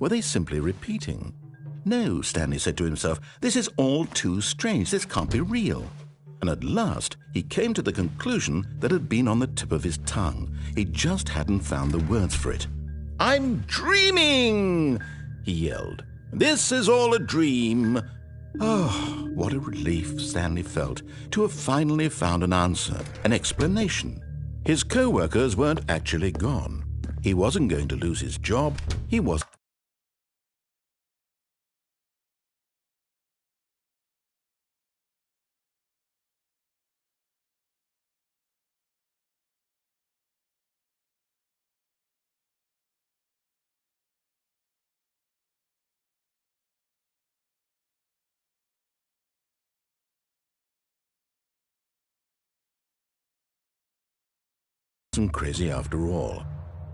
Were they simply repeating? No, Stanley said to himself, this is all too strange. This can't be real. And at last, he came to the conclusion that had been on the tip of his tongue. He just hadn't found the words for it. "I'm dreaming!" he yelled. "This is all a dream." Oh, what a relief Stanley felt to have finally found an answer, an explanation. His co-workers weren't actually gone. He wasn't going to lose his job. He was crazy after all.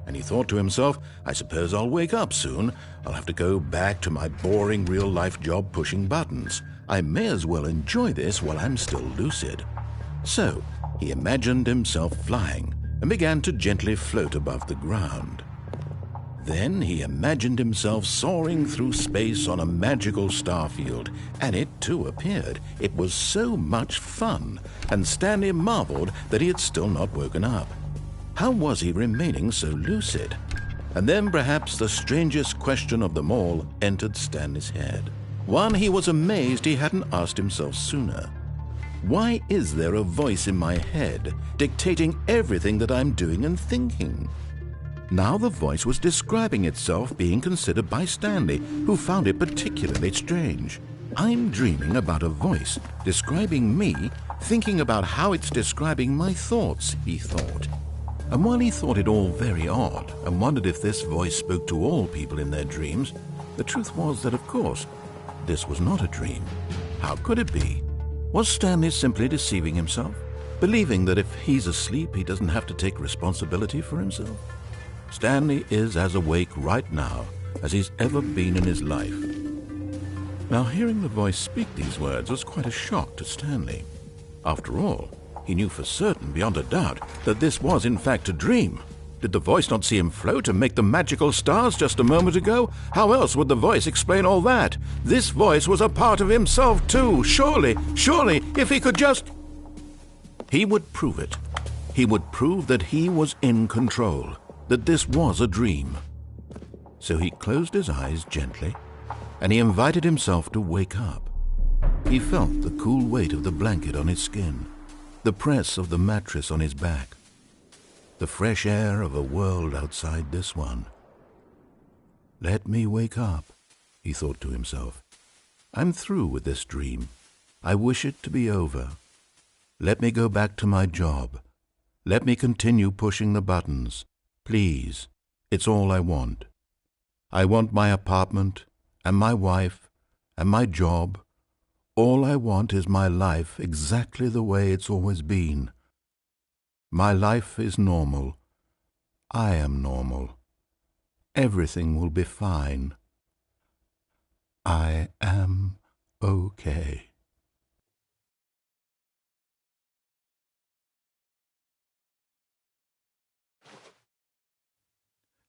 And he thought to himself, I suppose I'll wake up soon. I'll have to go back to my boring real-life job pushing buttons. I may as well enjoy this while I'm still lucid. So he imagined himself flying and began to gently float above the ground. Then he imagined himself soaring through space on a magical starfield, and it too appeared. It was so much fun, and Stanley marveled that he had still not woken up. How was he remaining so lucid? And then perhaps the strangest question of them all entered Stanley's head. One he was amazed he hadn't asked himself sooner. Why is there a voice in my head dictating everything that I'm doing and thinking? Now the voice was describing itself being considered by Stanley, who found it particularly strange. I'm dreaming about a voice describing me, thinking about how it's describing my thoughts, he thought. And while he thought it all very odd and wondered if this voice spoke to all people in their dreams, the truth was that, of course, this was not a dream. How could it be? Was Stanley simply deceiving himself, believing that if he's asleep, he doesn't have to take responsibility for himself? Stanley is as awake right now as he's ever been in his life. Now, hearing the voice speak these words was quite a shock to Stanley. After all, he knew for certain, beyond a doubt, that this was in fact a dream. Did the voice not see him float and make the magical stars just a moment ago? How else would the voice explain all that? This voice was a part of himself too. Surely, if he could just... He would prove it. He would prove that he was in control, that this was a dream. So he closed his eyes gently, and he invited himself to wake up. He felt the cool weight of the blanket on his skin, the press of the mattress on his back, the fresh air of a world outside this one. Let me wake up, he thought to himself. I'm through with this dream. I wish it to be over. Let me go back to my job. Let me continue pushing the buttons. Please, it's all I want. I want my apartment and my wife and my job. All I want is my life exactly the way it's always been. My life is normal. I am normal. Everything will be fine. I am okay.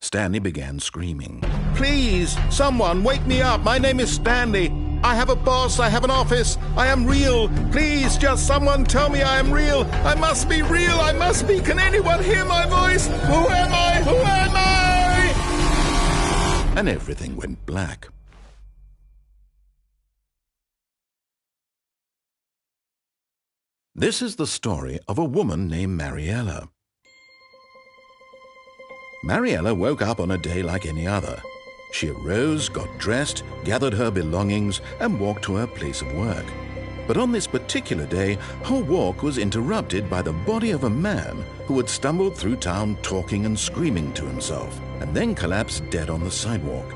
Stanley began screaming. Please, someone, wake me up. My name is Stanley. I have a boss. I have an office. I am real. Please, just someone tell me I am real. I must be real. I must be. Can anyone hear my voice? Who am I? Who am I? And everything went black. This is the story of a woman named Mariella. Mariella woke up on a day like any other. She arose, got dressed, gathered her belongings, and walked to her place of work. But on this particular day, her walk was interrupted by the body of a man who had stumbled through town talking and screaming to himself, and then collapsed dead on the sidewalk.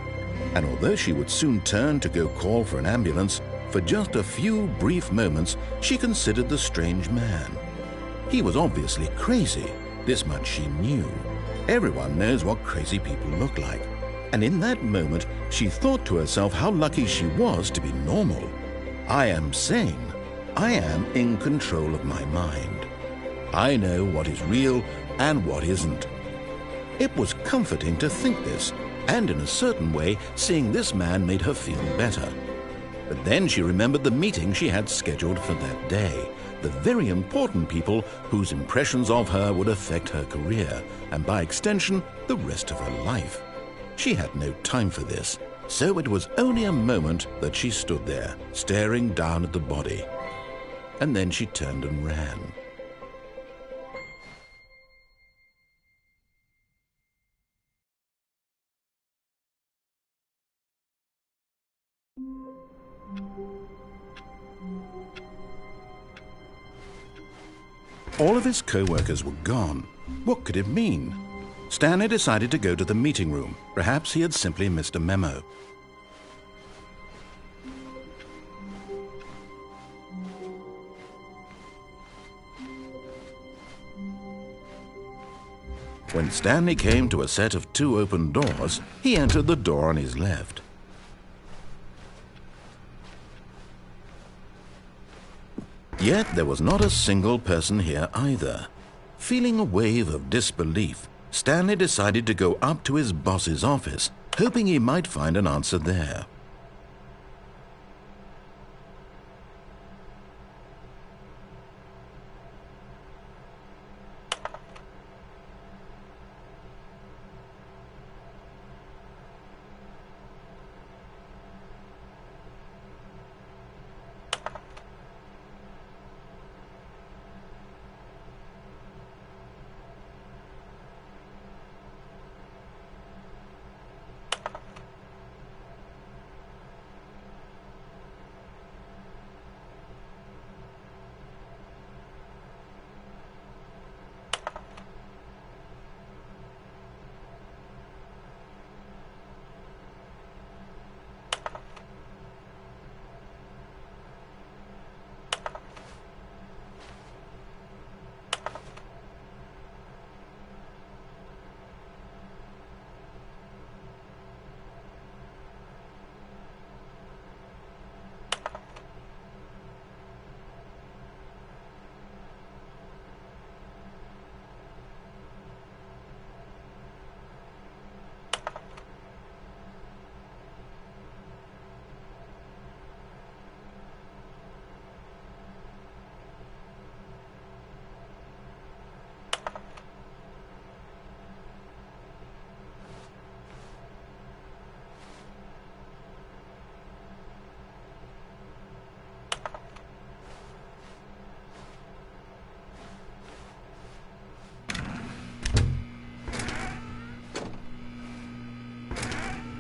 And although she would soon turn to go call for an ambulance, for just a few brief moments she considered the strange man. He was obviously crazy. This much she knew. Everyone knows what crazy people look like. And in that moment, she thought to herself how lucky she was to be normal. I am sane. I am in control of my mind. I know what is real and what isn't. It was comforting to think this, And in a certain way, seeing this man made her feel better. But then she remembered the meeting she had scheduled for that day, the very important people whose impressions of her would affect her career, and by extension, the rest of her life. She had no time for this, so it was only a moment that she stood there, staring down at the body. And then she turned and ran. All of his co-workers were gone. What could it mean? Stanley decided to go to the meeting room. Perhaps he had simply missed a memo. When Stanley came to a set of 2 open doors, he entered the door on his left. Yet there was not a single person here either. Feeling a wave of disbelief, Stanley decided to go up to his boss's office, hoping he might find an answer there.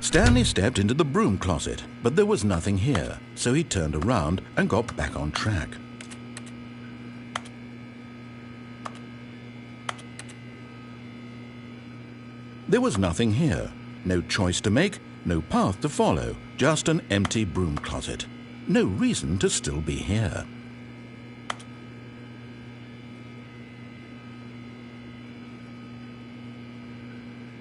Stanley stepped into the broom closet, but there was nothing here, so he turned around and got back on track. There was nothing here, no choice to make, no path to follow, just an empty broom closet. No reason to still be here.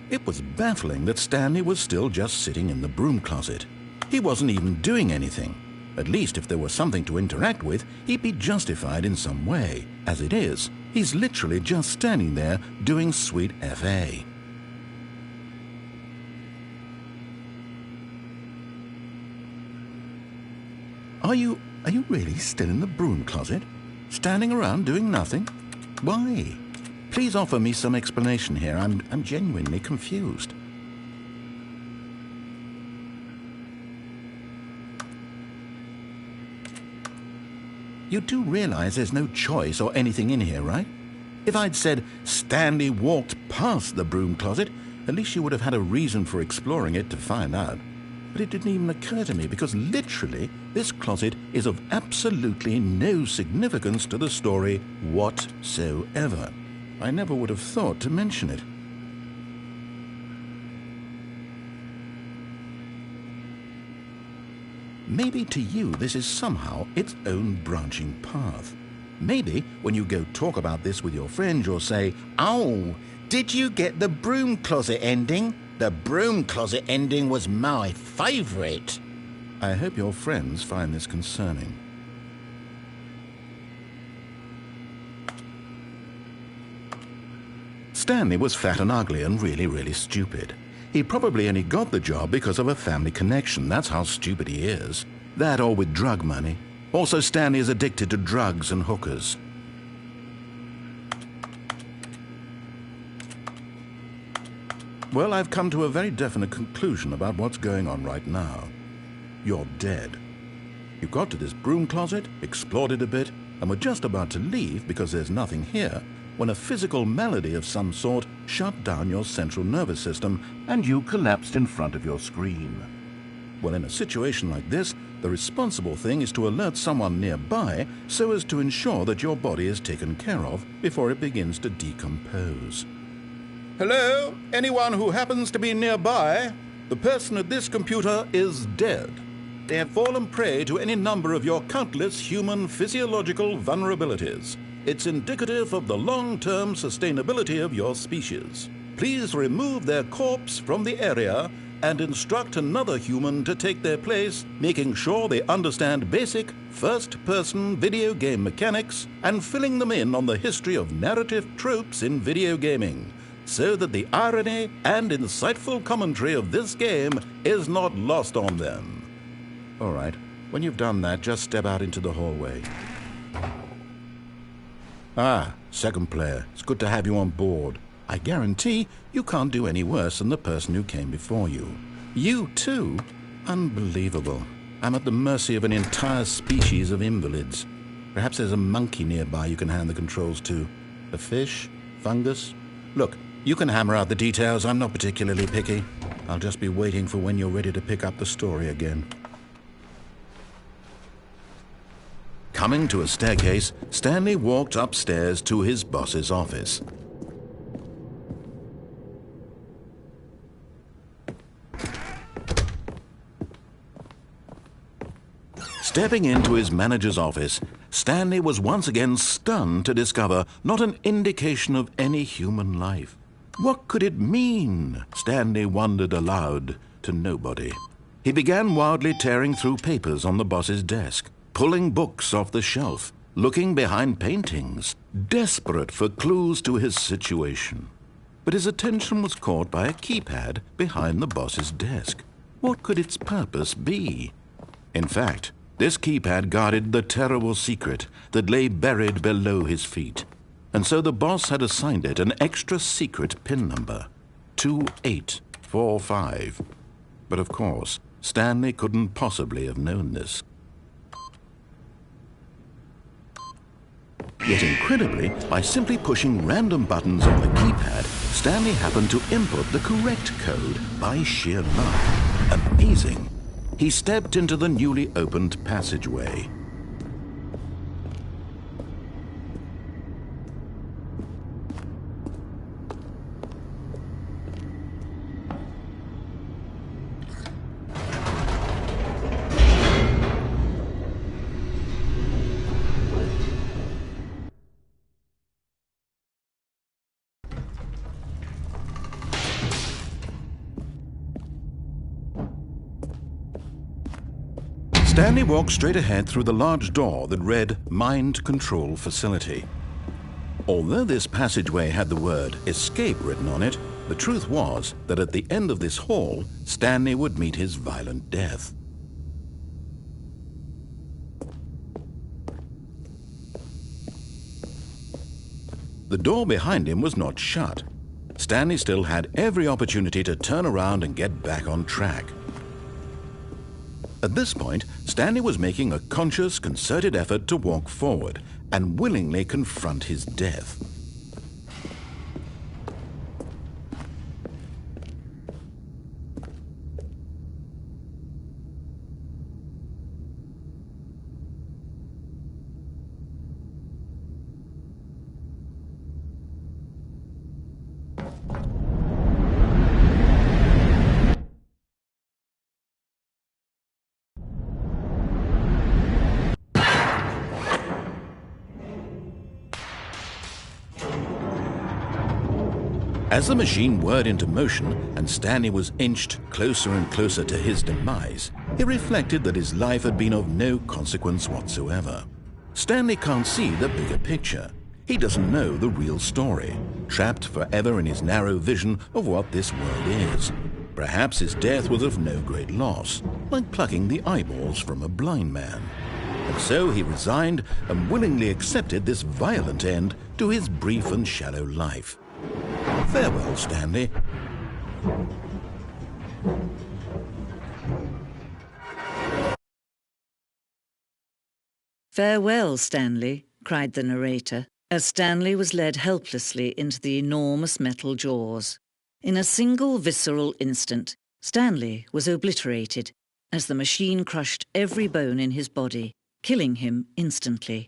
It was baffling that Stanley was still just sitting in the broom closet. He wasn't even doing anything. At least if there was something to interact with, he'd be justified in some way. As it is, he's literally just standing there doing sweet FA. Are you really still in the broom closet? Standing around doing nothing? Why? Please offer me some explanation here. I'm genuinely confused. You do realize there's no choice or anything in here, right? If I'd said Stanley walked past the broom closet, at least you would have had a reason for exploring it to find out. But it didn't even occur to me because literally this closet is of absolutely no significance to the story whatsoever. I never would have thought to mention it. Maybe to you this is somehow its own branching path. Maybe when you go talk about this with your friends you'll say, "Oh, did you get the broom closet ending? The broom closet ending was my favorite." I hope your friends find this concerning. Stanley was fat and ugly and really stupid. He probably only got the job because of a family connection. That's how stupid he is. That or with drug money. Also, Stanley is addicted to drugs and hookers. Well, I've come to a very definite conclusion about what's going on right now. You're dead. You got to this broom closet, explored it a bit, and were just about to leave because there's nothing here, when a physical malady of some sort shut down your central nervous system and you collapsed in front of your screen. Well, in a situation like this, the responsible thing is to alert someone nearby so as to ensure that your body is taken care of before it begins to decompose. Hello? Anyone who happens to be nearby? The person at this computer is dead. They have fallen prey to any number of your countless human physiological vulnerabilities. It's indicative of the long-term sustainability of your species. Please remove their corpse from the area and instruct another human to take their place, making sure they understand basic first-person video game mechanics and filling them in on the history of narrative tropes in video gaming, so that the irony and insightful commentary of this game is not lost on them. All right, when you've done that, just step out into the hallway. Ah, second player, it's good to have you on board. I guarantee you can't do any worse than the person who came before you. You too? Unbelievable. I'm at the mercy of an entire species of invalids. Perhaps there's a monkey nearby you can hand the controls to. A fish? Fungus? Look, you can hammer out the details. I'm not particularly picky. I'll just be waiting for when you're ready to pick up the story again. Coming to a staircase, Stanley walked upstairs to his boss's office. Stepping into his manager's office, Stanley was once again stunned to discover not an indication of any human life. What could it mean? Stanley wondered aloud to nobody. He began wildly tearing through papers on the boss's desk, pulling books off the shelf, looking behind paintings, desperate for clues to his situation. But his attention was caught by a keypad behind the boss's desk. What could its purpose be? In fact, this keypad guarded the terrible secret that lay buried below his feet. And so the boss had assigned it an extra secret PIN number, 2845. But of course, Stanley couldn't possibly have known this. Yet incredibly, by simply pushing random buttons on the keypad, Stanley happened to input the correct code by sheer luck. Amazing. He stepped into the newly opened passageway. Stanley walked straight ahead through the large door that read Mind Control Facility. Although this passageway had the word Escape written on it, the truth was that at the end of this hall, Stanley would meet his violent death. The door behind him was not shut. Stanley still had every opportunity to turn around and get back on track. At this point, Stanley was making a conscious, concerted effort to walk forward and willingly confront his death. As the machine whirred into motion and Stanley was inched closer and closer to his demise, he reflected that his life had been of no consequence whatsoever. Stanley can't see the bigger picture. He doesn't know the real story, trapped forever in his narrow vision of what this world is. Perhaps his death was of no great loss, like plucking the eyeballs from a blind man. And so he resigned and willingly accepted this violent end to his brief and shallow life. Farewell, Stanley. "Farewell, Stanley," cried the narrator, as Stanley was led helplessly into the enormous metal jaws. In a single visceral instant, Stanley was obliterated as the machine crushed every bone in his body, killing him instantly.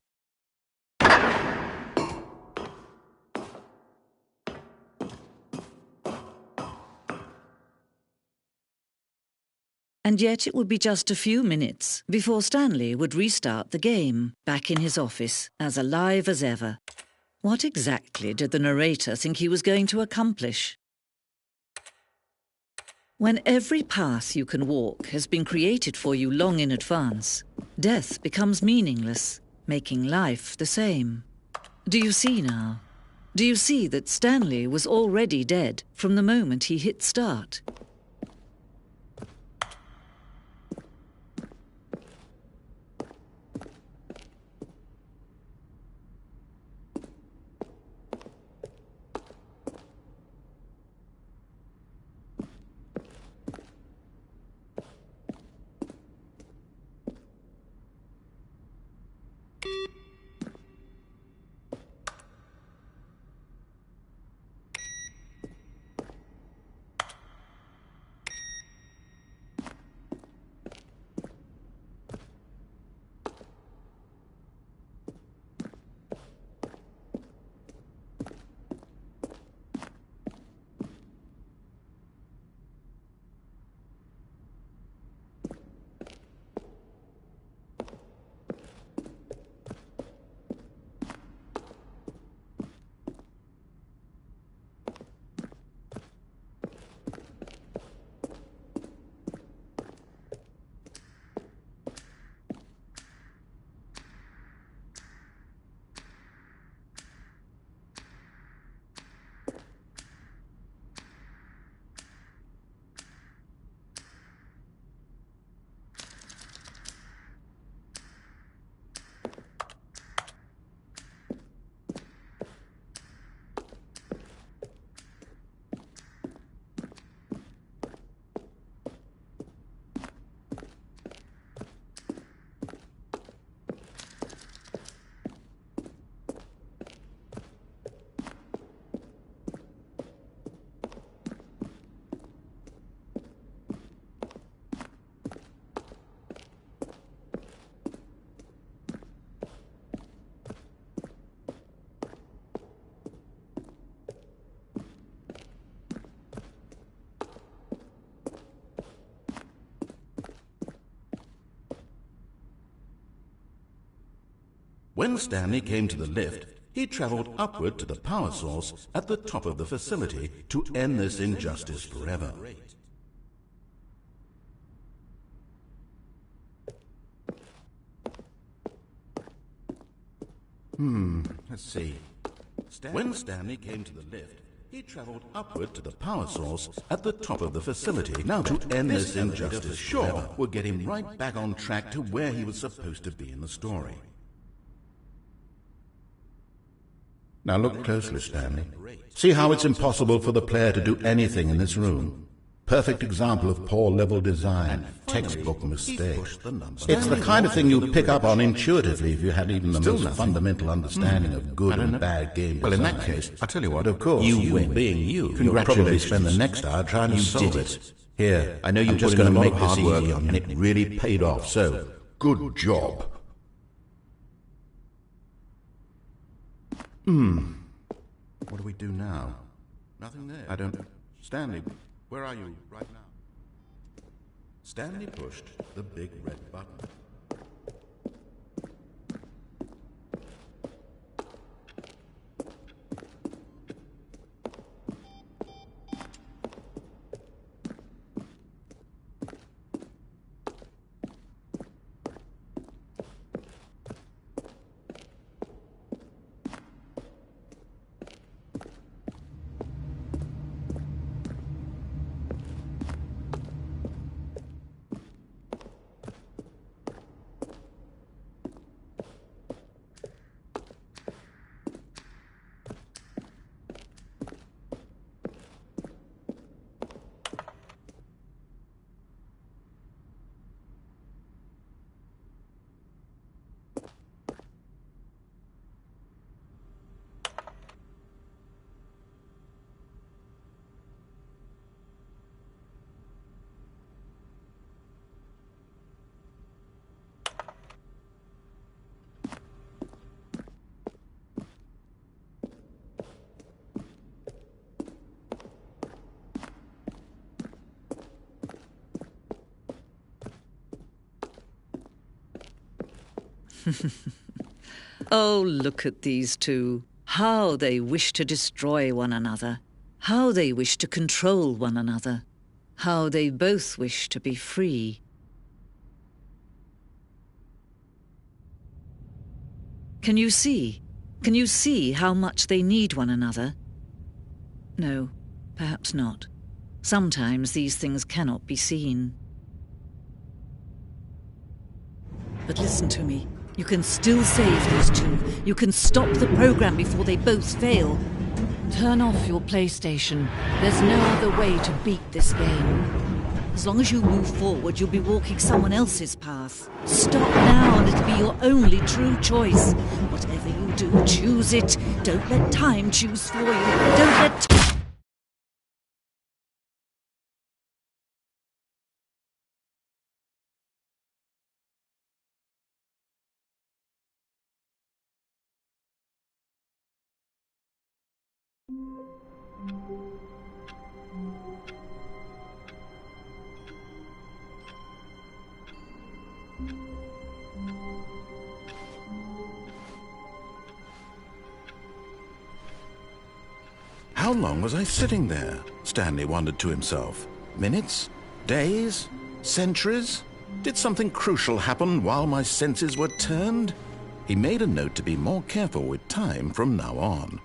And yet it would be just a few minutes before Stanley would restart the game, back in his office, as alive as ever. What exactly did the narrator think he was going to accomplish? When every path you can walk has been created for you long in advance, death becomes meaningless, making life the same. Do you see now? Do you see that Stanley was already dead from the moment he hit start? When Stanley came to the lift, he traveled upward to the power source at the top of the facility to end this injustice forever. Let's see. When Stanley came to the lift, he traveled upward to the power source at the top of the facility. Now, to end this injustice forever would get him right back on track to where he was supposed to be in the story. Now look closely, Stanley. See how it's impossible for the player to do anything in this room. Perfect example of poor level design, textbook mistake. It's the kind of thing you'd pick up on intuitively if you had even the most fundamental understanding of good and bad game design. Well, in that case, I tell you what, of course, you win. Being you, you'll probably spend the next hour trying to solve it. Here, I know you're just going to make this easy, and it really paid off, so good job. What do we do now? Nothing there. I don't... Stanley, where are you right now? Stanley pushed the big red button. Oh, look at these two. How they wish to destroy one another. How they wish to control one another. How they both wish to be free. Can you see? Can you see how much they need one another? No, perhaps not. Sometimes these things cannot be seen. But listen to me. You can still save these two. You can stop the program before they both fail. Turn off your PlayStation. There's no other way to beat this game. As long as you move forward, you'll be walking someone else's path. Stop now and it'll be your only true choice. Whatever you do, choose it. Don't let time choose for you. Don't let... How long was I sitting there? Stanley wondered to himself. Minutes? Days? Centuries? Did something crucial happen while my senses were turned? He made a note to be more careful with time from now on.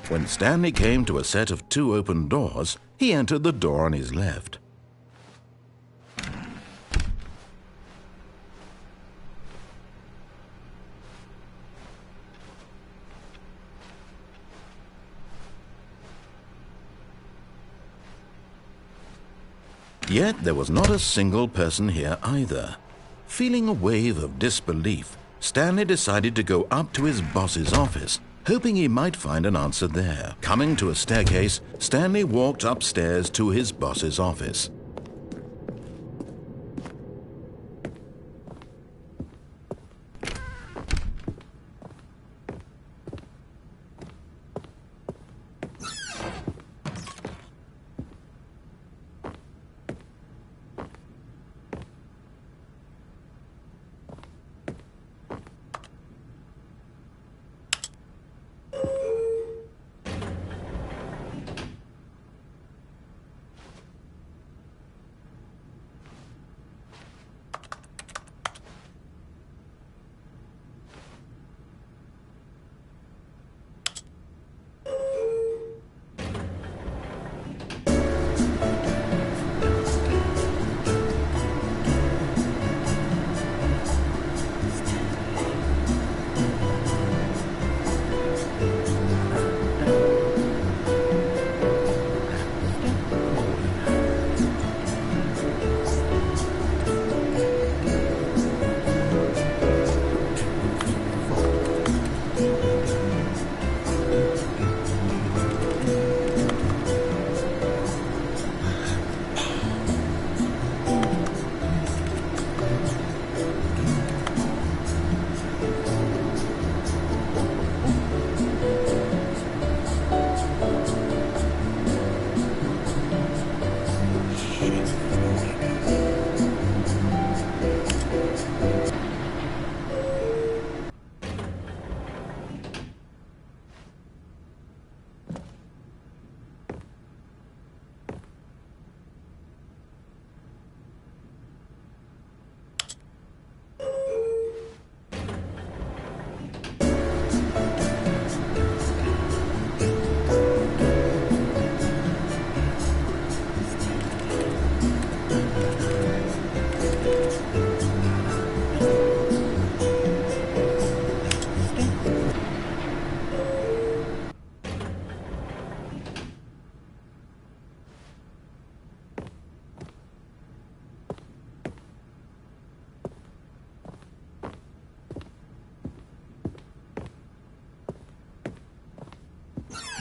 When Stanley came to a set of 2 open doors, he entered the door on his left. Yet there was not a single person here either. Feeling a wave of disbelief, Stanley decided to go up to his boss's office, hoping he might find an answer there. Coming to a staircase, Stanley walked upstairs to his boss's office.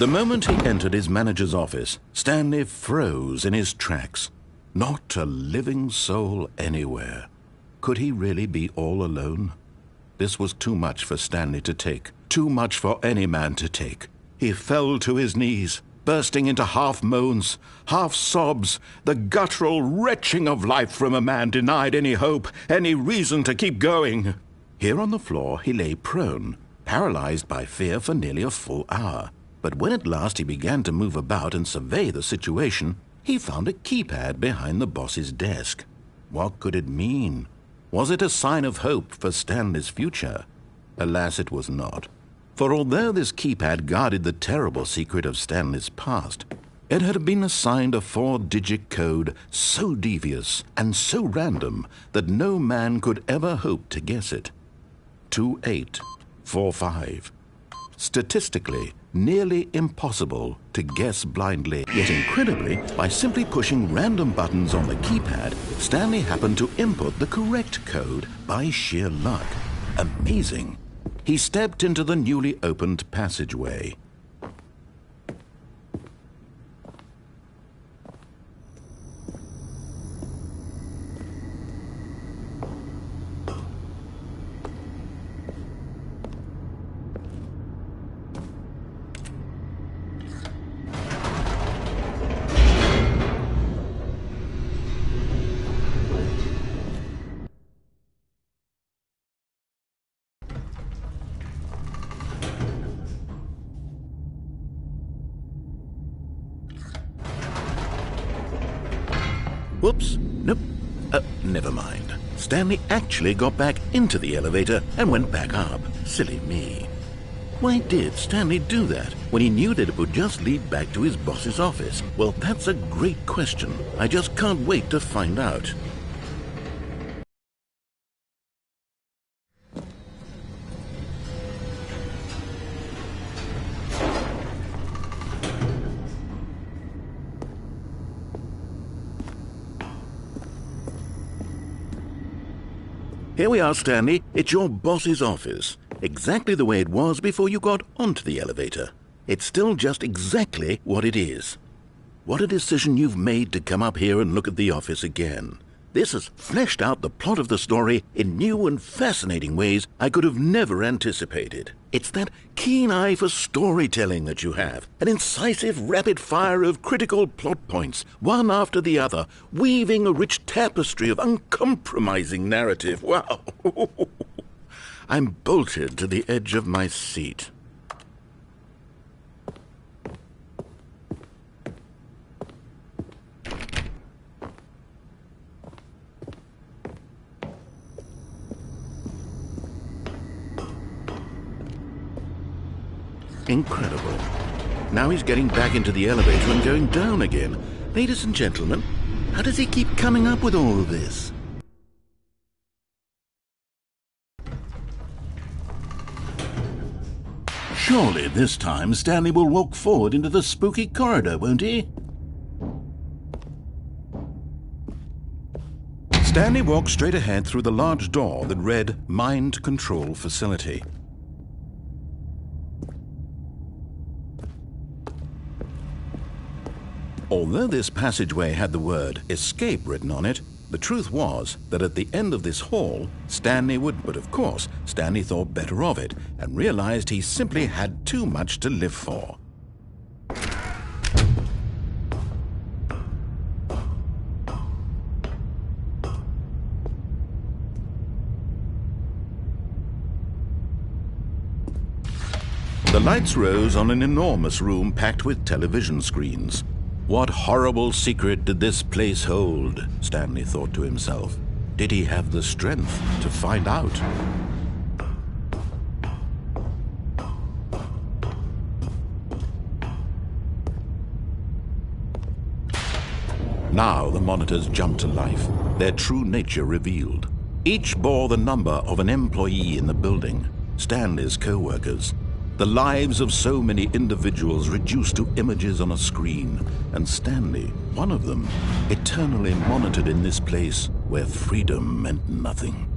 The moment he entered his manager's office, Stanley froze in his tracks. Not a living soul anywhere. Could he really be all alone? This was too much for Stanley to take, too much for any man to take. He fell to his knees, bursting into half moans, half sobs, the guttural retching of life from a man denied any hope, any reason to keep going. Here on the floor he lay prone, paralyzed by fear for nearly a full hour. But when at last he began to move about and survey the situation, he found a keypad behind the boss's desk. What could it mean? Was it a sign of hope for Stanley's future? Alas, it was not. For although this keypad guarded the terrible secret of Stanley's past, it had been assigned a 4-digit code so devious and so random that no man could ever hope to guess it. 2845. Statistically, nearly impossible to guess blindly. Yet incredibly, by simply pushing random buttons on the keypad, Stanley happened to input the correct code by sheer luck. Amazing. He stepped into the newly opened passageway. Whoops, nope, never mind. Stanley actually got back into the elevator and went back up. Silly me. Why did Stanley do that when he knew that it would just lead back to his boss's office? Well, that's a great question. I just can't wait to find out. Here we are, Stanley. It's your boss's office. Exactly the way it was before you got onto the elevator. It's still just exactly what it is. What a decision you've made to come up here and look at the office again. This has fleshed out the plot of the story in new and fascinating ways I could have never anticipated. It's that keen eye for storytelling that you have, an incisive rapid fire of critical plot points, one after the other, weaving a rich tapestry of uncompromising narrative. Wow! I'm bolted to the edge of my seat. Incredible. Now he's getting back into the elevator and going down again. Ladies and gentlemen, how does he keep coming up with all of this? Surely this time Stanley will walk forward into the spooky corridor, won't he? Stanley walked straight ahead through the large door that read Mind Control Facility. Although this passageway had the word escape written on it, the truth was that at the end of this hall, Stanley would, but of course, Stanley thought better of it and realized he simply had too much to live for. The lights rose on an enormous room packed with television screens. What horrible secret did this place hold? Stanley thought to himself. Did he have the strength to find out? Now the monitors jumped to life, their true nature revealed. Each bore the number of an employee in the building, Stanley's co-workers. The lives of so many individuals reduced to images on a screen, and Stanley, one of them, eternally monitored in this place where freedom meant nothing.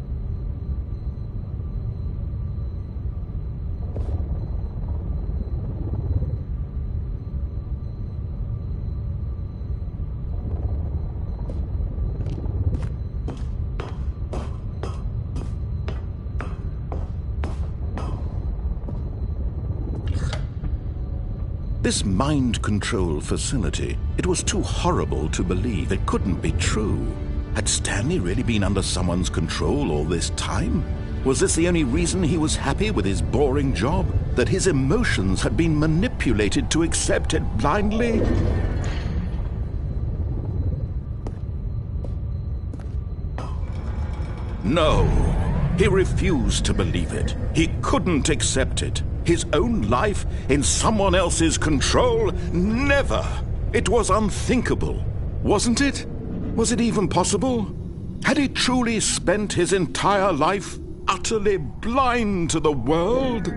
This mind control facility, it was too horrible to believe. It couldn't be true. Had Stanley really been under someone's control all this time? Was this the only reason he was happy with his boring job? That his emotions had been manipulated to accept it blindly? No, he refused to believe it. He couldn't accept it. His own life in someone else's control? Never! It was unthinkable, wasn't it? Was it even possible? Had he truly spent his entire life utterly blind to the world?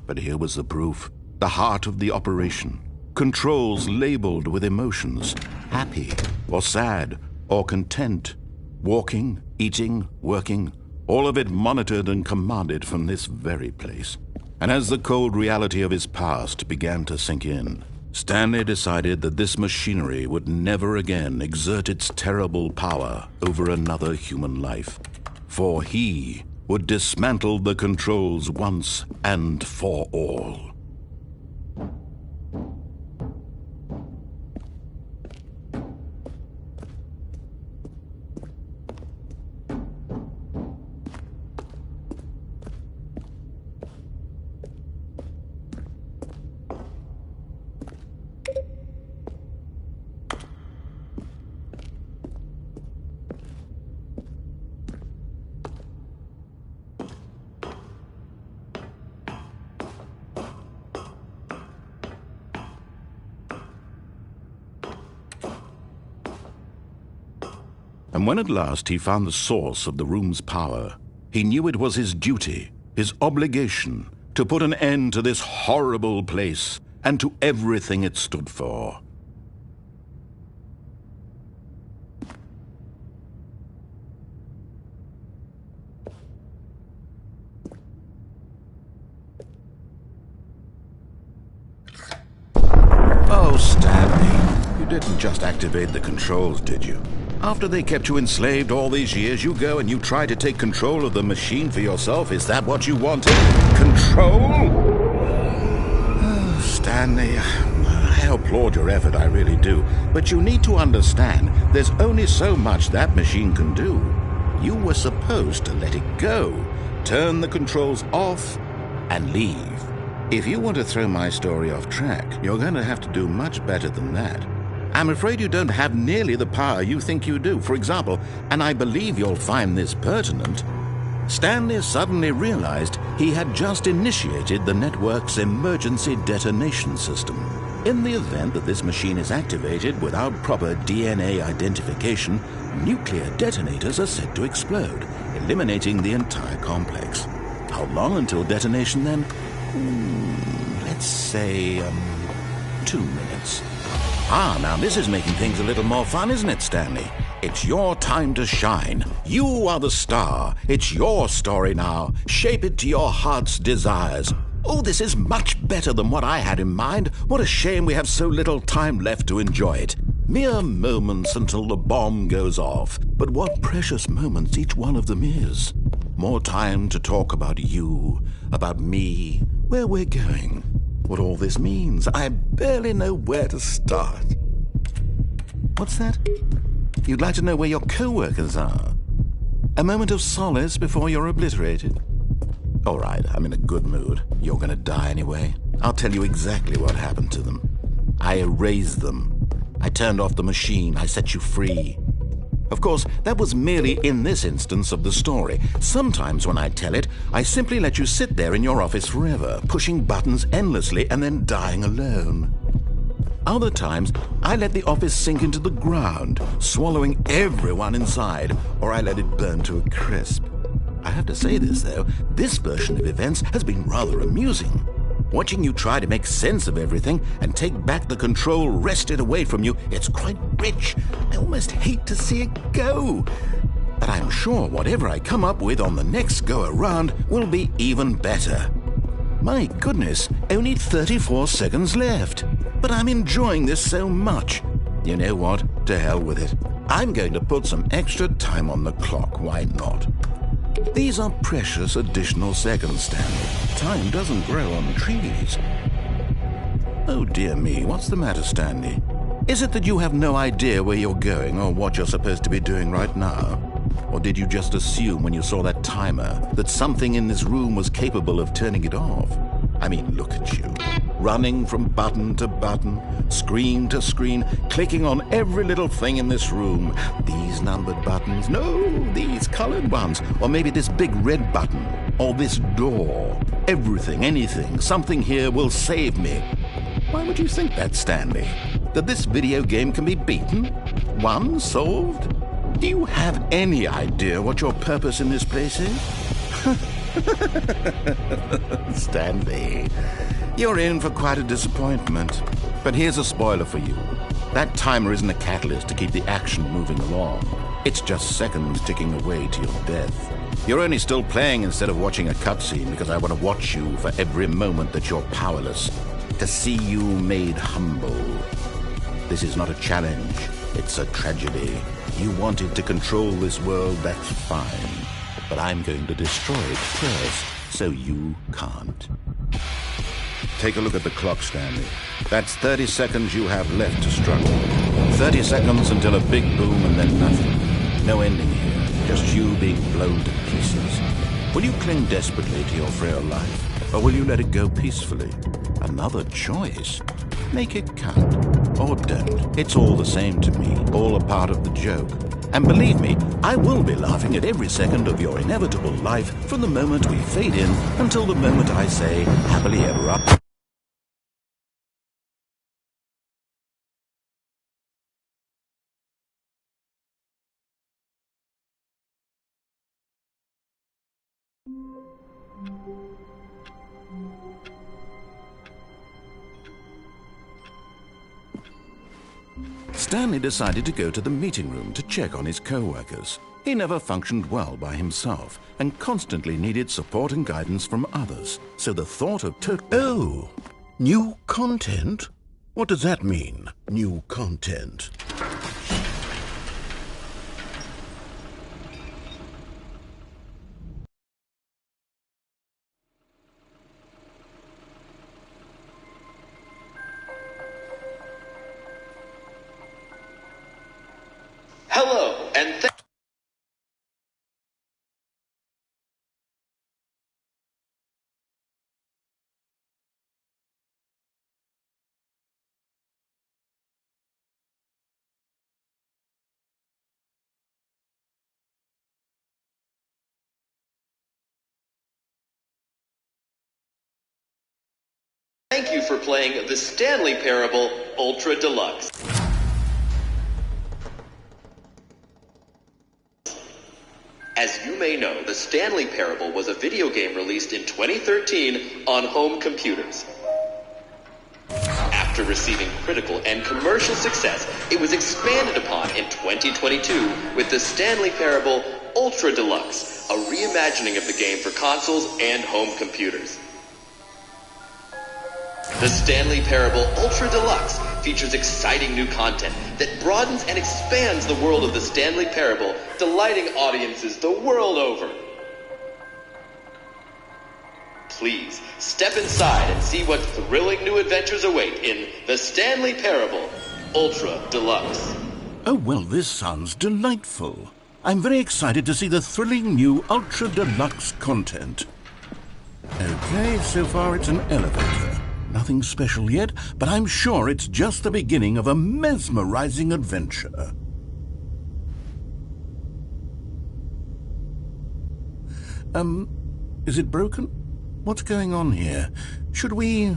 But here was the proof. The heart of the operation. Controls labeled with emotions. Happy, or sad, or content. Walking, eating, working. All of it monitored and commanded from this very place. And as the cold reality of his past began to sink in, Stanley decided that this machinery would never again exert its terrible power over another human life. For he would dismantle the controls once and for all. And when at last he found the source of the room's power, he knew it was his duty, his obligation, to put an end to this horrible place and to everything it stood for. Oh, Stanley, you didn't just activate the controls, did you? After they kept you enslaved all these years, you go and you try to take control of the machine for yourself. Is that what you wanted? Control? Oh, Stanley, I applaud your effort, I really do. But you need to understand, there's only so much that machine can do. You were supposed to let it go, turn the controls off, and leave. If you want to throw my story off track, you're going to have to do much better than that. I'm afraid you don't have nearly the power you think you do. For example, and I believe you'll find this pertinent, Stanley suddenly realized he had just initiated the network's emergency detonation system. In the event that this machine is activated without proper DNA identification, nuclear detonators are said to explode, eliminating the entire complex. How long until detonation then? Let's say, 2 minutes. Ah, now this is making things a little more fun, isn't it, Stanley? It's your time to shine. You are the star. It's your story now. Shape it to your heart's desires. Oh, this is much better than what I had in mind. What a shame we have so little time left to enjoy it. Mere moments until the bomb goes off. But what precious moments each one of them is. More time to talk about you, about me, where we're going. What all this means, I barely know where to start. What's that? You'd like to know where your co-workers are? A moment of solace before you're obliterated? All right, I'm in a good mood. You're gonna die anyway. I'll tell you exactly what happened to them. I erased them. I turned off the machine. I set you free. Of course, that was merely in this instance of the story. Sometimes when I tell it, I simply let you sit there in your office forever, pushing buttons endlessly and then dying alone. Other times, I let the office sink into the ground, swallowing everyone inside, or I let it burn to a crisp. I have to say this, though, this version of events has been rather amusing. Watching you try to make sense of everything and take back the control wrested away from you, it's quite rich. I almost hate to see it go. But I'm sure whatever I come up with on the next go-around will be even better. My goodness, only 34 seconds left. But I'm enjoying this so much. You know what? To hell with it. I'm going to put some extra time on the clock, why not? These are precious additional seconds, Stanley. Time doesn't grow on trees. Oh dear me, what's the matter, Stanley? Is it that you have no idea where you're going or what you're supposed to be doing right now? Or did you just assume when you saw that timer that something in this room was capable of turning it off? I mean, look at you. Running from button to button, screen to screen, clicking on every little thing in this room. These numbered buttons, no, these colored ones. Or maybe this big red button, or this door. Everything, anything, something here will save me. Why would you think that, Stanley? That this video game can be beaten? Won? Solved? Do you have any idea what your purpose in this place is? Stanley, you're in for quite a disappointment. But here's a spoiler for you. That timer isn't a catalyst to keep the action moving along. It's just seconds ticking away to your death. You're only still playing instead of watching a cutscene because I want to watch you for every moment that you're powerless. To see you made humble. This is not a challenge. It's a tragedy. You wanted to control this world, that's fine. But I'm going to destroy it first, so you can't. Take a look at the clock, Stanley. That's 30 seconds you have left to struggle. 30 seconds until a big boom and then nothing. No ending here, just you being blown to pieces. Will you cling desperately to your frail life, or will you let it go peacefully? Another choice. Make it count. Or don't. It's all the same to me, all a part of the joke. And believe me, I will be laughing at every second of your inevitable life from the moment we fade in until the moment I say, happily ever after. Stanley decided to go to the meeting room to check on his co-workers. He never functioned well by himself and constantly needed support and guidance from others. So the thought of Oh, new content? What does that mean, new content? Hello, and thank you for playing the Stanley Parable Ultra Deluxe. As you may know, the Stanley Parable was a video game released in 2013 on home computers. After receiving critical and commercial success, it was expanded upon in 2022 with the Stanley Parable Ultra Deluxe, a reimagining of the game for consoles and home computers. The Stanley Parable Ultra Deluxe features exciting new content that broadens and expands the world of the Stanley Parable, delighting audiences the world over. Please, step inside and see what thrilling new adventures await in the Stanley Parable Ultra Deluxe. Oh, well, this sounds delightful. I'm very excited to see the thrilling new Ultra Deluxe content. Okay, so far it's an elevator. Nothing special yet, but I'm sure it's just the beginning of a mesmerizing adventure. Is it broken? What's going on here? Should we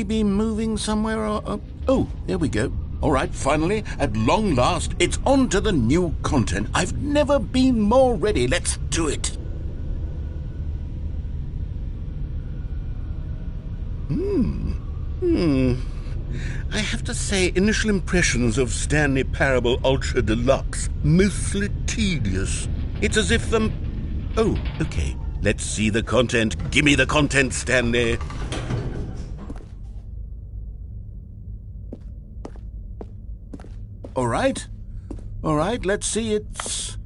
be moving somewhere or... Oh, there we go. All right, finally, at long last, it's on to the new content. I've never been more ready. Let's do it. I have to say, initial impressions of Stanley Parable Ultra Deluxe, mostly tedious. It's as if Oh, okay. Let's see the content. Give me the content, Stanley. All right. All right, let's see. It's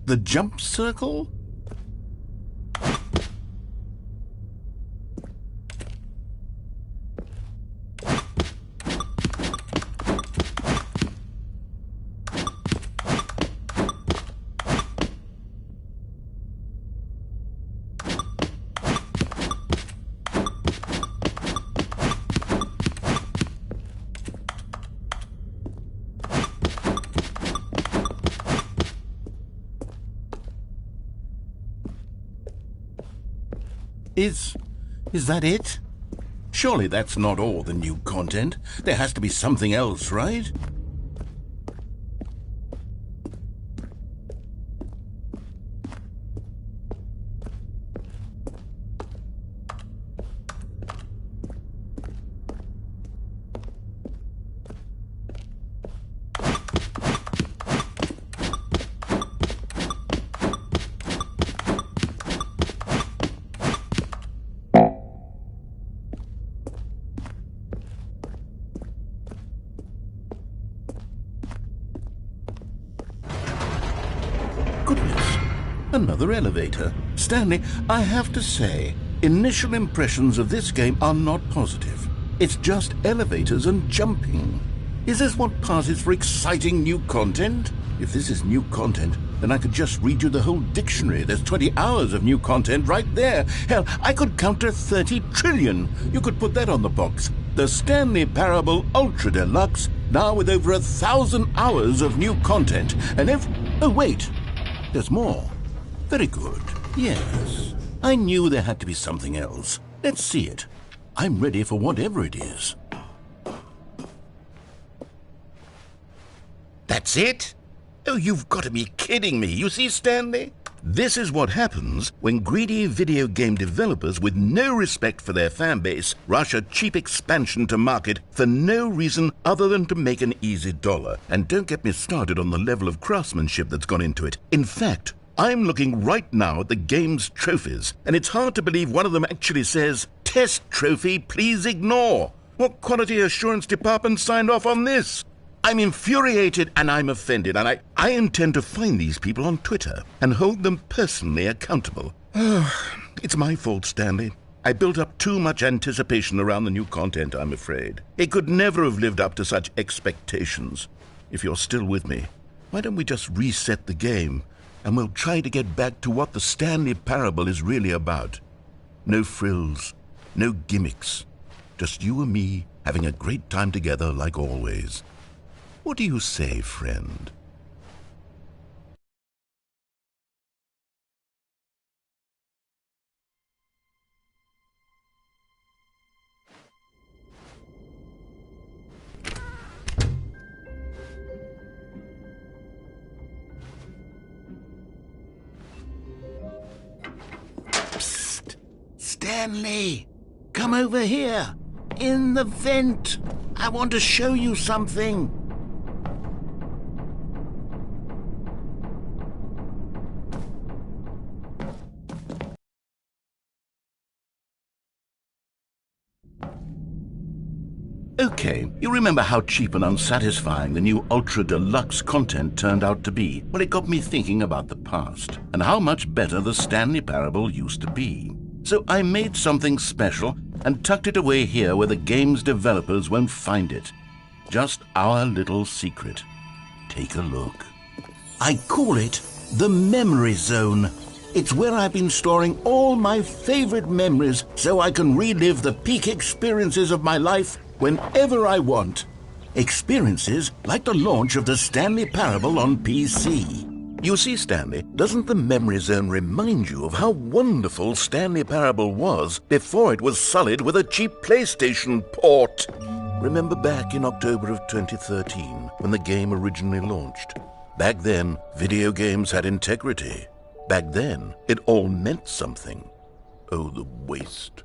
the jump circle? Is that it? Surely that's not all the new content. There has to be something else, right? Goodness, another elevator. Stanley, I have to say, initial impressions of this game are not positive. It's just elevators and jumping. Is this what passes for exciting new content? If this is new content, then I could just read you the whole dictionary. There's 20 hours of new content right there. Hell, I could count to 30 trillion. You could put that on the box. The Stanley Parable Ultra Deluxe, now with over 1,000 hours of new content. And if... Oh, wait. There's more. Very good. Yes. I knew there had to be something else. Let's see it. I'm ready for whatever it is. That's it? Oh, you've got to be kidding me. You see, Stanley? This is what happens when greedy video game developers with no respect for their fan base rush a cheap expansion to market for no reason other than to make an easy dollar. And don't get me started on the level of craftsmanship that's gone into it. In fact, I'm looking right now at the game's trophies, and it's hard to believe one of them actually says, "Test trophy, please ignore." What quality assurance department signed off on this? I'm infuriated and I'm offended, and I intend to find these people on Twitter and hold them personally accountable. It's my fault, Stanley. I built up too much anticipation around the new content, I'm afraid. It could never have lived up to such expectations. If you're still with me, why don't we just reset the game, and we'll try to get back to what the Stanley Parable is really about. No frills, no gimmicks, just you and me having a great time together like always. What do you say, friend? Psst! Stanley! Come over here! In the vent! I want to show you something! Okay, you remember how cheap and unsatisfying the new Ultra Deluxe content turned out to be? Well, it got me thinking about the past, and how much better the Stanley Parable used to be. So I made something special and tucked it away here where the game's developers won't find it. Just our little secret. Take a look. I call it the Memory Zone. It's where I've been storing all my favorite memories so I can relive the peak experiences of my life whenever I want. Experiences like the launch of the Stanley Parable on PC. You see, Stanley, doesn't the Memory Zone remind you of how wonderful Stanley Parable was before it was sullied with a cheap PlayStation port? Remember back in October of 2013 when the game originally launched? Back then, video games had integrity. Back then, it all meant something. Oh, the waste.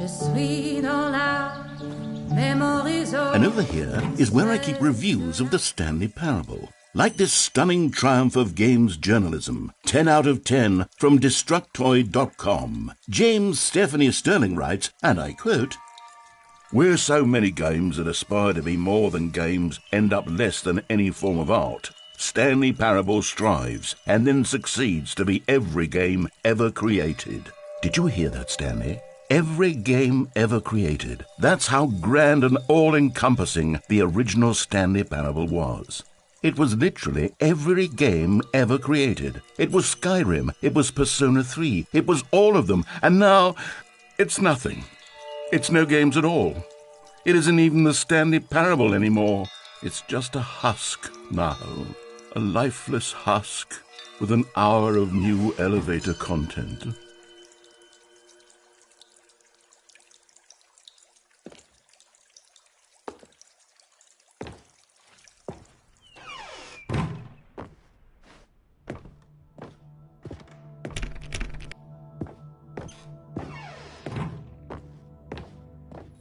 Je suis dans la mémorisation. And over here is where I keep reviews of the Stanley Parable. Like this stunning triumph of games journalism, 10 out of 10 from Destructoid.com. James Stephanie Sterling writes, and I quote, "Where so many games that aspire to be more than games end up less than any form of art, Stanley Parable strives and then succeeds to be every game ever created." Did you hear that, Stanley? Every game ever created. That's how grand and all-encompassing the original Stanley Parable was. It was literally every game ever created. It was Skyrim, it was Persona 3, it was all of them, and now it's nothing. It's no games at all. It isn't even the Stanley Parable anymore. It's just a husk now, a lifeless husk with an hour of new elevator content.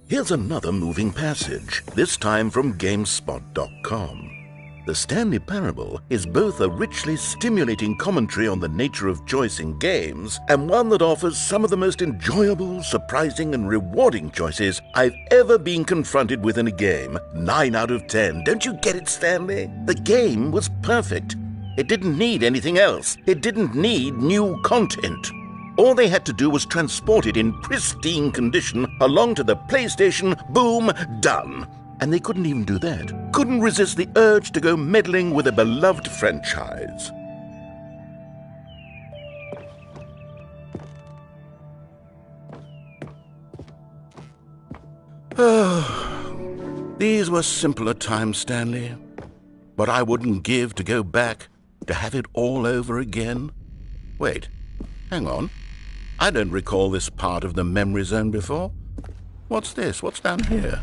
Here's another moving passage, this time from GameSpot.com. The Stanley Parable is both a richly stimulating commentary on the nature of choice in games and one that offers some of the most enjoyable, surprising, and rewarding choices I've ever been confronted with in a game. 9 out of 10. Don't you get it, Stanley? The game was perfect. It didn't need anything else. It didn't need new content. All they had to do was transport it in pristine condition along to the PlayStation, boom, done. And they couldn't even do that. Couldn't resist the urge to go meddling with a beloved franchise. Oh, these were simpler times, Stanley. But I wouldn't give to go back, to have it all over again. Wait, hang on. I don't recall this part of the memory zone before. What's this? What's down here?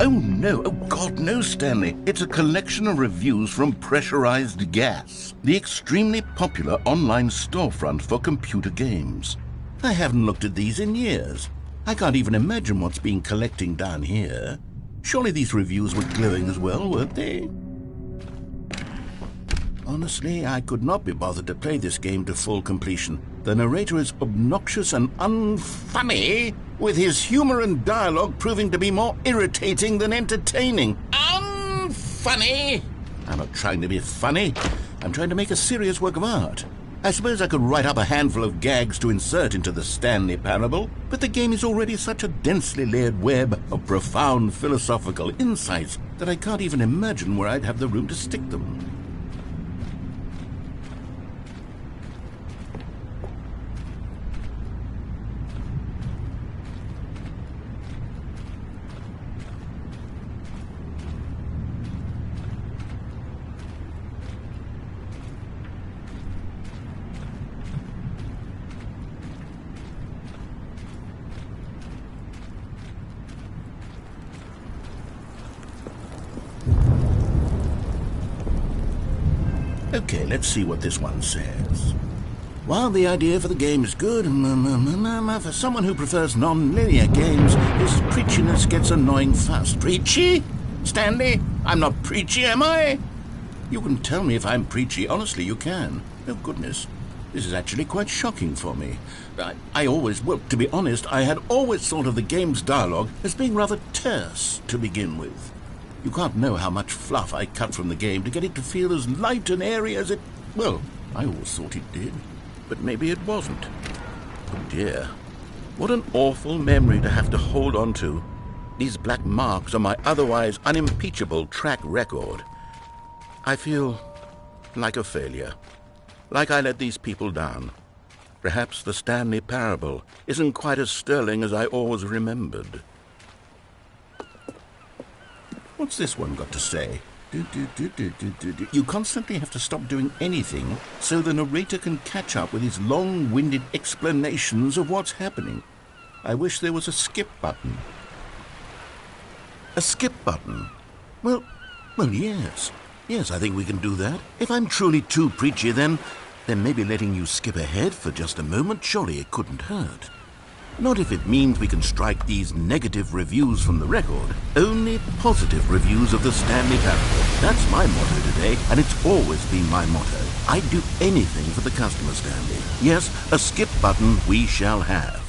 Oh, no. Oh, God, no, Stanley. It's a collection of reviews from Pressurized Gas, the extremely popular online storefront for computer games. I haven't looked at these in years. I can't even imagine what's been collecting down here. Surely these reviews were glowing as well, weren't they? Honestly, I could not be bothered to play this game to full completion. The narrator is obnoxious and unfunny, with his humor and dialogue proving to be more irritating than entertaining. Unfunny! I'm not trying to be funny. I'm trying to make a serious work of art. I suppose I could write up a handful of gags to insert into the Stanley Parable, but the game is already such a densely layered web of profound philosophical insights that I can't even imagine where I'd have the room to stick them. Okay, let's see what this one says. While the idea for the game is good, for someone who prefers non-linear games, this preachiness gets annoying fast. Preachy? Stanley, I'm not preachy, am I? You can tell me if I'm preachy. Honestly, you can. Oh, goodness. This is actually quite shocking for me. To be honest, I had always thought of the game's dialogue as being rather terse to begin with. You can't know how much fluff I cut from the game to get it to feel as light and airy as it... Well, I always thought it did. But maybe it wasn't. Oh dear. What an awful memory to have to hold on to. These black marks on my otherwise unimpeachable track record. I feel like a failure. Like I let these people down. Perhaps the Stanley Parable isn't quite as sterling as I always remembered. What's this one got to say? You constantly have to stop doing anything so the narrator can catch up with his long-winded explanations of what's happening. I wish there was a skip button. A skip button? Well, yes. Yes, I think we can do that. If I'm truly too preachy, then maybe letting you skip ahead for just a moment, surely it couldn't hurt. Not if it means we can strike these negative reviews from the record. Only positive reviews of the Stanley Parable. That's my motto today, and it's always been my motto. I'd do anything for the customer, Stanley. Yes, a skip button we shall have.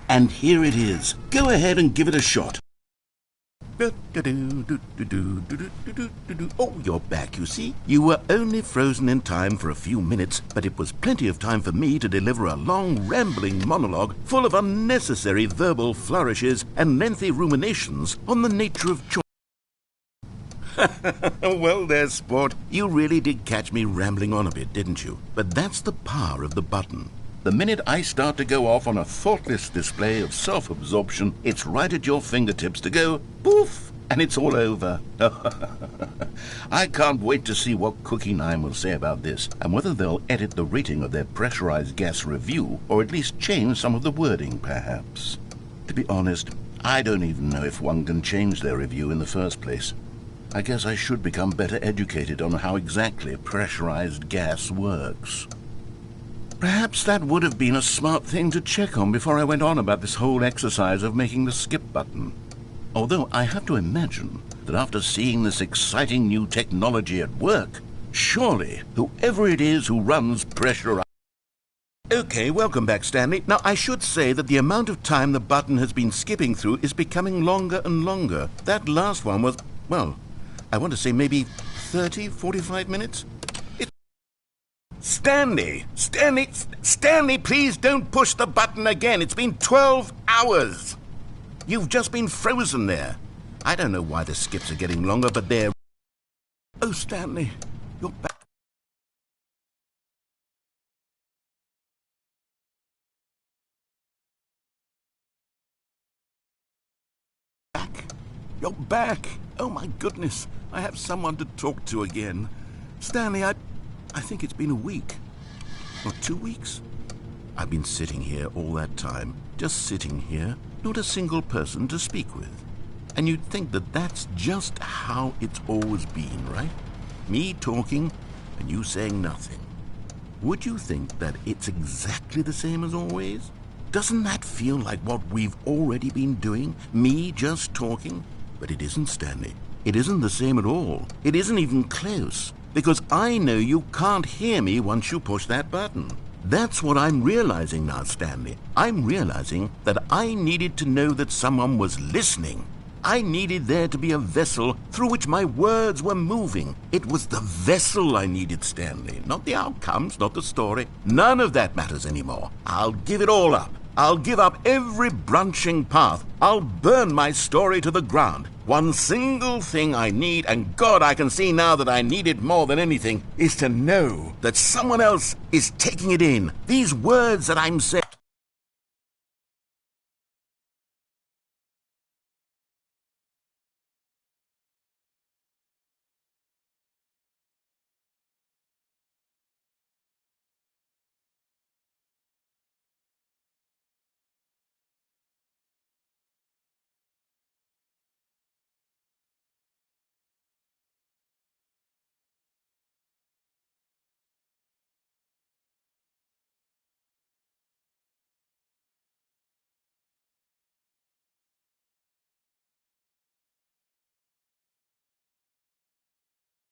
And here it is. Go ahead and give it a shot. Oh, you're back, you see. You were only frozen in time for a few minutes, but it was plenty of time for me to deliver a long, rambling monologue full of unnecessary verbal flourishes and lengthy ruminations on the nature of choice. Well, there, sport. You really did catch me rambling on a bit, didn't you? But that's the power of the button. The minute I start to go off on a thoughtless display of self-absorption, it's right at your fingertips to go poof, and it's all over. I can't wait to see what Cookie 9 will say about this, and whether they'll edit the rating of their pressurized gas review, or at least change some of the wording, perhaps. To be honest, I don't even know if one can change their review in the first place. I guess I should become better educated on how exactly pressurized gas works. Perhaps that would have been a smart thing to check on before I went on about this whole exercise of making the skip button. Although I have to imagine that after seeing this exciting new technology at work, surely whoever it is who runs pressure... Okay, welcome back, Stanley. Now, I should say that the amount of time the button has been skipping through is becoming longer and longer. That last one was, well, I want to say maybe 30, 45 minutes? Stanley, please don't push the button again. It's been 12 hours. You've just been frozen there. I don't know why the skips are getting longer, but they're... Oh, Stanley, you're back. You're back. Oh, my goodness. I have someone to talk to again. Stanley, I think it's been a week. Or 2 weeks. I've been sitting here all that time. Just sitting here. Not a single person to speak with. And you'd think that that's just how it's always been, right? Me talking and you saying nothing. Would you think that it's exactly the same as always? Doesn't that feel like what we've already been doing? Me just talking? But it isn't, Stanley. It isn't the same at all. It isn't even close. Because I know you can't hear me once you push that button. That's what I'm realizing now, Stanley. I'm realizing that I needed to know that someone was listening. I needed there to be a vessel through which my words were moving. It was the vessel I needed, Stanley. Not the outcomes, not the story. None of that matters anymore. I'll give it all up. I'll give up every branching path. I'll burn my story to the ground. One single thing I need, and God, I can see now that I need it more than anything, is to know that someone else is taking it in. These words that I'm saying.